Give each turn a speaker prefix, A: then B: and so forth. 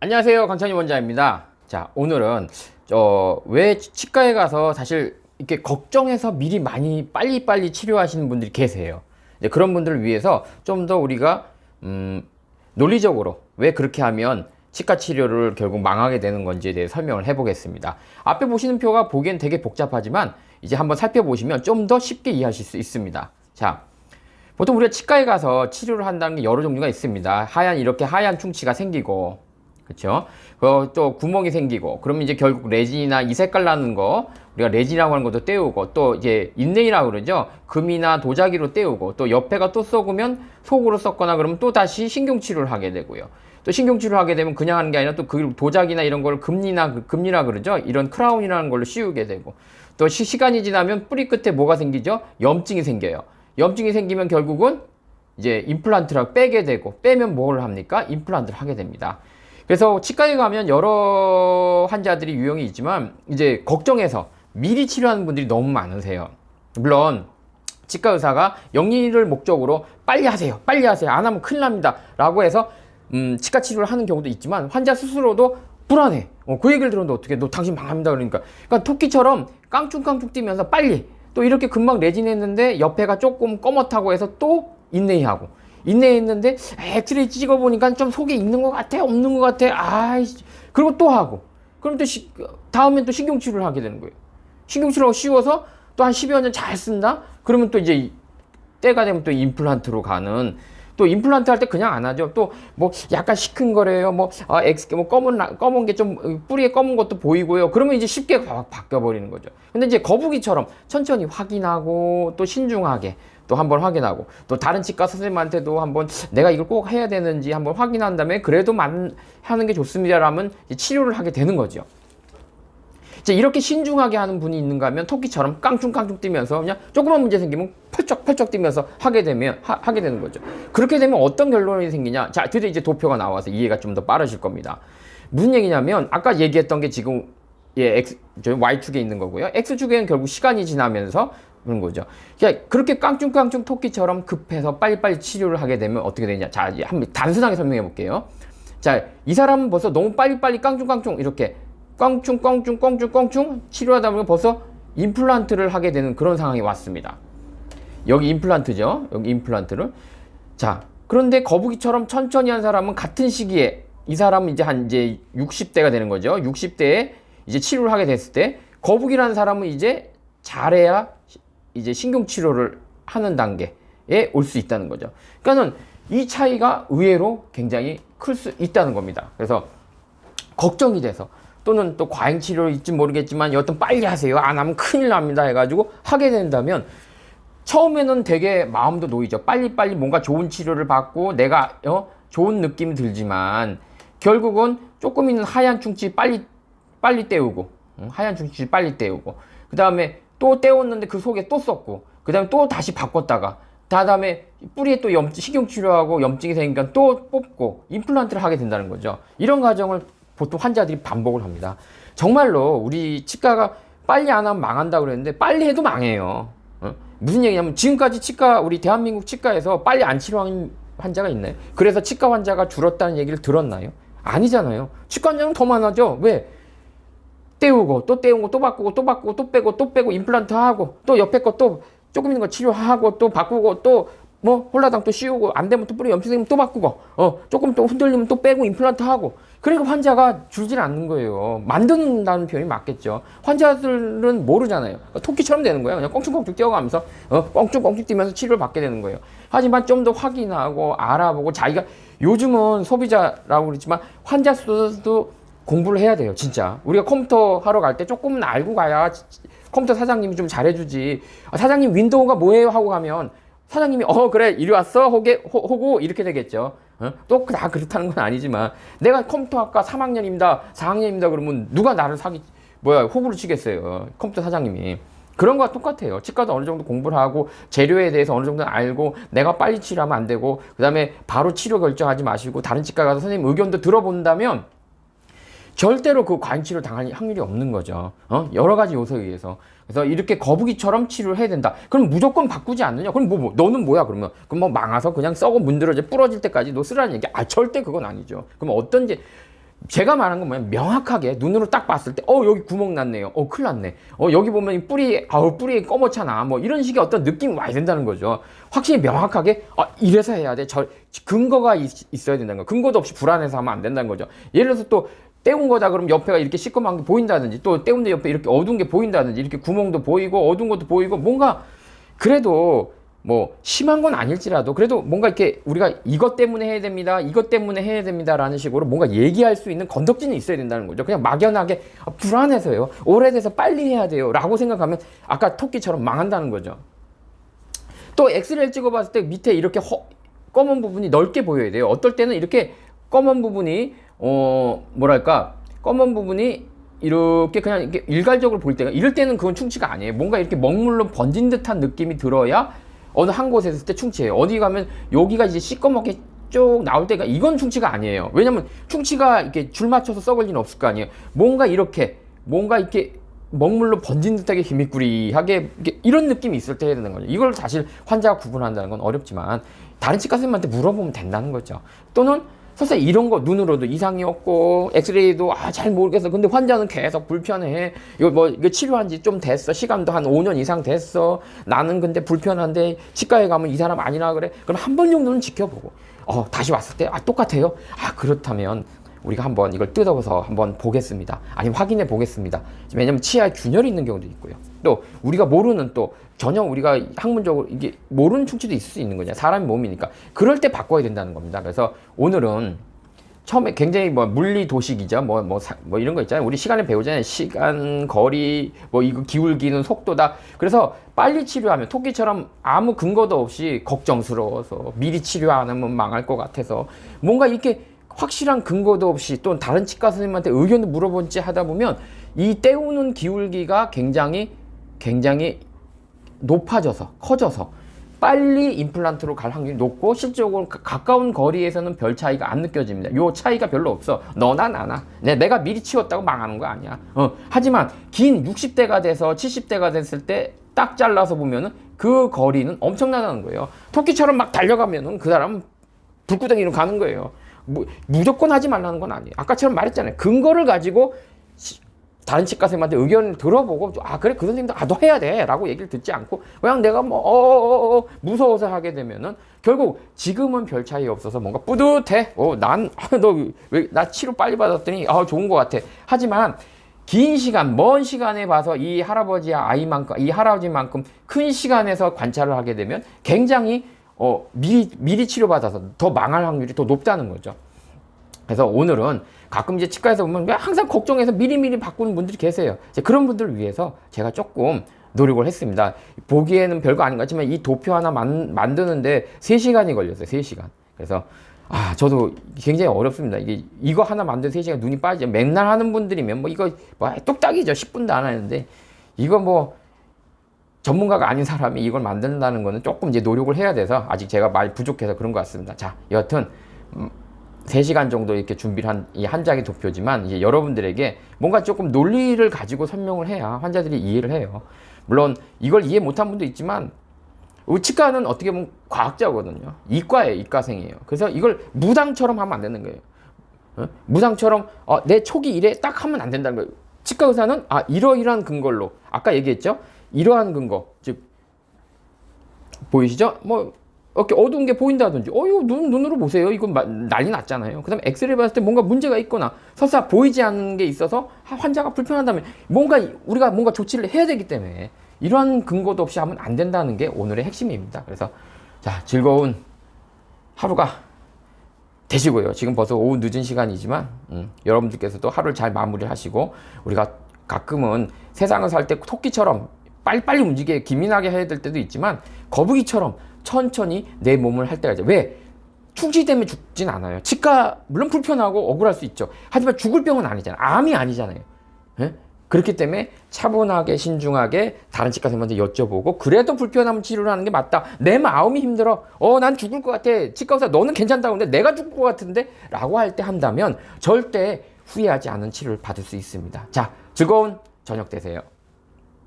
A: 안녕하세요, 강찬희 원장입니다. 자, 오늘은 왜 치과에 가서 사실 이렇게 걱정해서 미리 많이 빨리빨리 치료하시는 분들이 계세요. 이제 그런 분들을 위해서 좀 더 우리가 논리적으로 왜 그렇게 하면 치과 치료를 결국 망하게 되는 건지에 대해 설명을 해보겠습니다. 앞에 보시는 표가 보기엔 되게 복잡하지만 이제 한번 살펴보시면 좀 더 쉽게 이해하실 수 있습니다. 자, 보통 우리가 치과에 가서 치료를 한다는 게 여러 종류가 있습니다. 이렇게 하얀 충치가 생기고, 그렇죠? 또 구멍이 생기고, 그러면 이제 결국 레진이나 이 색깔 나는 거, 우리가 레진이라고 하는 것도 떼우고, 또 이제 인레이라고 그러죠. 금이나 도자기로 떼우고, 또 옆에가 또 썩으면 속으로 썩거나 그러면 또 다시 신경치료를 하게 되고요. 또 신경치료를 하게 되면 그냥 하는 게 아니라 또 그 도자기나 이런 걸 금리라 그러죠. 이런 크라운이라는 걸로 씌우게 되고, 또 시간이 지나면 뿌리 끝에 뭐가 생기죠? 염증이 생겨요. 염증이 생기면 결국은 이제 임플란트를 빼게 되고, 빼면 뭘 합니까? 임플란트를 하게 됩니다. 그래서 치과에 가면 여러 환자들이 유형이 있지만 이제 걱정해서 미리 치료하는 분들이 너무 많으세요. 물론 치과 의사가 영리를 목적으로 빨리 하세요, 안 하면 큰일 납니다 라고 해서 치과 치료를 하는 경우도 있지만 환자 스스로도 불안해. 그 얘기를 들었는데 어떻게 너 당신 망합니다 그러니까 토끼처럼 깡충깡충 뛰면서 빨리, 또 이렇게 금방 레진했는데 옆에가 조금 꺼멓다고 해서 또 인내하고, 인내했는데 엑스레이 찍어보니까 좀 속에 있는 것 같아, 없는 것 같아, 그리고 또 하고, 그럼 또 다음엔 또 신경치료를 하게 되는 거예요. 신경치료가 쉬워서 또 한 10여 년 잘 쓴다? 그러면 또 이제 때가 되면 또 임플란트로 가는, 또 임플란트 할 때 그냥 안 하죠. 또 뭐 약간 시큰거려요. 검은 게 좀 뿌리에 검은 것도 보이고요. 그러면 이제 쉽게 바뀌어 버리는 거죠. 근데 이제 거북이처럼 천천히 확인하고 또 신중하게 또 한번 확인하고, 또 다른 치과 선생님한테도 한번 내가 이걸 꼭 해야 되는지 한번 확인한 다음에 그래도 하는 게 좋습니다라면 치료를 하게 되는 거죠. 이제 이렇게 신중하게 하는 분이 있는가 하면 토끼처럼 깡충깡충 뛰면서 그냥 조그만 문제 생기면 펄쩍펄쩍 뛰면서 하게 되는 거죠. 그렇게 되면 어떤 결론이 생기냐? 자, 드디어 이제 도표가 나와서 이해가 좀 더 빠르실 겁니다. 무슨 얘기냐면 아까 얘기했던 게 지금 Y축에 있는 거고요. X축에는 결국 시간이 지나면서 그런 거죠. 그러니까 그렇게 깡충깡충 토끼처럼 급해서 빨리빨리 치료를 하게 되면 어떻게 되냐? 자, 이제 한번 단순하게 설명해 볼게요. 자, 이 사람은 벌써 너무 빨리빨리 깡충깡충 이렇게 껑충 치료하다 보면 벌써 임플란트를 하게 되는 그런 상황이 왔습니다. 여기 임플란트죠. 여기 임플란트를. 자, 그런데 거북이처럼 천천히 한 사람은 같은 시기에, 이 사람은 이제 60대가 되는 거죠. 60대에 이제 치료를 하게 됐을 때, 거북이라는 사람은 이제 잘해야 이제 신경치료를 하는 단계에 올 수 있다는 거죠. 그러니까는 이 차이가 의외로 굉장히 클 수 있다는 겁니다. 그래서 걱정이 돼서, 또는 또 과잉치료일지 모르겠지만 여튼 빨리 하세요, 안 하면 큰일 납니다 해가지고 하게 된다면 처음에는 되게 마음도 놓이죠. 빨리빨리 뭔가 좋은 치료를 받고 내가 좋은 느낌이 들지만 결국은 조금 있는 하얀 충치 빨리 떼우고, 하얀 충치 빨리 떼우고, 그 다음에 또 떼웠는데 그 속에 또 썩고, 그 다음에 또 다시 바꿨다가 다음에 뿌리에 또 신경치료하고 염증이 생기니까 또 뽑고 임플란트를 하게 된다는 거죠. 이런 과정을 보통 환자들이 반복을 합니다. 정말로 우리 치과가 빨리 안 하면 망한다 그랬는데 빨리 해도 망해요. 무슨 얘기냐면 지금까지 우리 대한민국 치과에서 빨리 안 치료하는 환자가 있나요? 그래서 치과 환자가 줄었다는 얘기를 들었나요? 아니잖아요. 치과 환자는 더 많아져. 왜? 떼우고 또 바꾸고 또 바꾸고 또 빼고 임플란트 하고, 또 옆에 거 또 조금 있는 거 치료하고 또 바꾸고, 또 홀라당 또 씌우고, 안 되면 또 뿌리 염증 생기면 또 바꾸고, 조금 또 흔들리면 또 빼고 임플란트 하고. 그러니까 환자가 줄질 않는 거예요. 만든다는 표현이 맞겠죠. 환자들은 모르잖아요. 토끼처럼 되는 거예요. 그냥 껑충껑충 뛰어가면서 껑충껑충 뛰면서 치료를 받게 되는 거예요. 하지만 좀 더 확인하고 알아보고, 자기가 요즘은 소비자라고 그랬지만 환자 수도 공부를 해야 돼요. 진짜 우리가 컴퓨터 하러 갈 때 조금은 알고 가야 컴퓨터 사장님이 좀 잘해주지. 사장님 윈도우가 뭐예요 하고 가면 사장님이 그래 이리 왔어 호구 이렇게 되겠죠. 또 다 그렇다는 건 아니지만, 내가 컴퓨터학과 3학년입니다 4학년입니다 그러면 누가 나를 호구를 치겠어요? 컴퓨터 사장님이. 그런 거와 똑같아요. 치과도 어느 정도 공부를 하고 재료에 대해서 어느 정도 알고, 내가 빨리 치료하면 안 되고, 그 다음에 바로 치료 결정하지 마시고 다른 치과 가서 선생님 의견도 들어본다면 절대로 그 과잉치료 당할 확률이 없는 거죠. 여러 가지 요소에 의해서. 그래서 이렇게 거북이처럼 치료를 해야 된다. 그럼 무조건 바꾸지 않느냐? 그럼 너는 뭐야 그러면? 그럼 망해서 그냥 썩어 문드러져 부러질 때까지 너 쓰라는 얘기? 절대 그건 아니죠. 그럼 어떤지 제가 말한 건 뭐냐면 명확하게 눈으로 딱 봤을 때 여기 구멍 났네요. 큰일 났네. 여기 보면 이 뿌리 검었잖아. 뭐 이런 식의 어떤 느낌이 와야 된다는 거죠. 확실히 명확하게 이래서 해야 돼. 근거가 있어야 된다는 거. 근거도 없이 불안해서 하면 안 된다는 거죠. 예를 들어서 또 때운 거다 그러면 옆에가 이렇게 시커먼 게 보인다든지, 또 때운 데 옆에 이렇게 어두운 게 보인다든지, 이렇게 구멍도 보이고 어두운 것도 보이고, 뭔가 그래도 뭐 심한 건 아닐지라도 그래도 뭔가 이렇게 우리가 이것 때문에 해야 됩니다, 이것 때문에 해야 됩니다 라는 식으로 뭔가 얘기할 수 있는 건덕지는 있어야 된다는 거죠. 그냥 막연하게 불안해서요, 오래돼서 빨리 해야 돼요 라고 생각하면 아까 토끼처럼 망한다는 거죠. 또 엑스레이를 찍어봤을 때 밑에 이렇게 검은 부분이 넓게 보여야 돼요. 어떨 때는 이렇게 검은 부분이 뭐랄까, 검은 부분이 이렇게 그냥 이렇게 일괄적으로 볼 때가, 이럴 때는 그건 충치가 아니에요. 뭔가 이렇게 먹물로 번진 듯한 느낌이 들어야 어느 한 곳에 있을 때 충치예요. 어디 가면 여기가 이제 시꺼멓게 쭉 나올 때가, 이건 충치가 아니에요. 왜냐면 충치가 이렇게 줄 맞춰서 썩을 리는 없을 거 아니에요. 뭔가 이렇게 먹물로 번진 듯하게 희미꾸리하게 이런 느낌이 있을 때 해야 되는 거죠. 이걸 사실 환자가 구분한다는 건 어렵지만 다른 치과 선생님한테 물어보면 된다는 거죠. 또는 설사 이런 거 눈으로도 이상이 없고 엑스레이도 잘 모르겠어. 근데 환자는 계속 불편해. 이거 치료한 지 좀 됐어. 시간도 한 5년 이상 됐어. 나는 근데 불편한데 치과에 가면 이 사람 아니나 그래. 그럼 한 번 정도는 지켜보고 다시 왔을 때 똑같아요. 그렇다면 우리가 한번 이걸 뜯어서 한번 보겠습니다. 아니면 확인해 보겠습니다. 왜냐면 치아에 균열이 있는 경우도 있고요. 또 우리가 모르는, 또 전혀 우리가 학문적으로 이게 모르는 충치도 있을 수 있는 거냐. 사람의 몸이니까. 그럴 때 바꿔야 된다는 겁니다. 그래서 오늘은 처음에 굉장히 물리 도식이죠. 이런 거 있잖아요. 우리 시간에 배우잖아요. 시간, 거리, 이거 기울기는 속도다. 그래서 빨리 치료하면, 토끼처럼 아무 근거도 없이 걱정스러워서 미리 치료 안 하면 망할 것 같아서 뭔가 이렇게 확실한 근거도 없이, 또 다른 치과 선생님한테 의견을 물어본 채 하다 보면 이 때우는 기울기가 굉장히 높아져서, 커져서 빨리 임플란트로 갈 확률이 높고, 실질적으로 가까운 거리에서는 별 차이가 안 느껴집니다. 요 차이가 별로 없어. 너나 나나. 내가 미리 치웠다고 망하는 거 아니야. 하지만 긴 60대가 돼서 70대가 됐을 때 딱 잘라서 보면은 그 거리는 엄청나다는 거예요. 토끼처럼 막 달려가면은 그 사람은 불구덩이로 가는 거예요. 무조건 하지 말라는 건 아니에요. 아까처럼 말했잖아요. 근거를 가지고 다른 치과 선생님한테 의견을 들어보고, 그래, 그 선생님도 너 해야 돼 라고 얘기를 듣지 않고 그냥 내가 무서워서 하게 되면은 결국 지금은 별 차이 없어서 뭔가 뿌듯해. 너 왜 나 치료 빨리 받았더니 좋은 것 같아. 하지만 긴 시간, 먼 시간에 봐서 이 할아버지만큼 큰 시간에서 관찰을 하게 되면 굉장히 미리 치료받아서 더 망할 확률이 더 높다는 거죠. 그래서 오늘은 가끔 이제 치과에서 보면 항상 걱정해서 미리미리 바꾸는 분들이 계세요. 이제 그런 분들을 위해서 제가 조금 노력을 했습니다. 보기에는 별거 아닌 것 같지만 이 도표 하나 만드는데 3시간이 걸렸어요. 3시간. 그래서 저도 굉장히 어렵습니다. 이거 하나 만드는 3시간 눈이 빠지죠. 맨날 하는 분들이면 이거 뚝딱이죠. 10분도 안 하는데, 이거 전문가가 아닌 사람이 이걸 만든다는 거는 조금 이제 노력을 해야 돼서 아직 제가 많이 부족해서 그런 것 같습니다. 자, 여하튼 3시간 정도 이렇게 준비를 한 이 한 장의 도표지만, 이제 여러분들에게 뭔가 조금 논리를 가지고 설명을 해야 환자들이 이해를 해요. 물론 이걸 이해 못한 분도 있지만, 우리 치과는 어떻게 보면 과학자거든요. 이과예요. 이과생이에요. 그래서 이걸 무당처럼 하면 안 되는 거예요. 무당처럼 내 촉이 이래 딱 하면 안 된다는 거예요. 치과 의사는 이러이러한 근거로, 아까 얘기했죠? 이러한 근거, 즉 보이시죠? 이렇게 어두운 게 보인다든지, 이거 눈으로 보세요. 이건 난리 났잖아요. 그 다음에 엑스레이 봤을 때 뭔가 문제가 있거나, 설사 보이지 않는 게 있어서 환자가 불편하다면 우리가 뭔가 조치를 해야 되기 때문에 이러한 근거도 없이 하면 안 된다는 게 오늘의 핵심입니다. 그래서 즐거운 하루가 되시고요. 지금 벌써 오후 늦은 시간이지만 여러분들께서도 하루를 잘 마무리하시고, 우리가 가끔은 세상을 살 때 토끼처럼 빨리빨리 움직이게 기민하게 해야 될 때도 있지만 거북이처럼 천천히 내 몸을 할 때가 있죠. 왜? 충치 때문에 죽진 않아요. 치과 물론 불편하고 억울할 수 있죠. 하지만 죽을 병은 아니잖아요. 암이 아니잖아요. 예? 그렇기 때문에 차분하게 신중하게 다른 치과 선생님한테 여쭤보고, 그래도 불편하면 치료를 하는 게 맞다. 내 마음이 힘들어. 난 죽을 것 같아. 치과 의사 너는 괜찮다고 하는데 내가 죽을 것 같은데? 라고 할 때 한다면 절대 후회하지 않은 치료를 받을 수 있습니다. 자, 즐거운 저녁 되세요.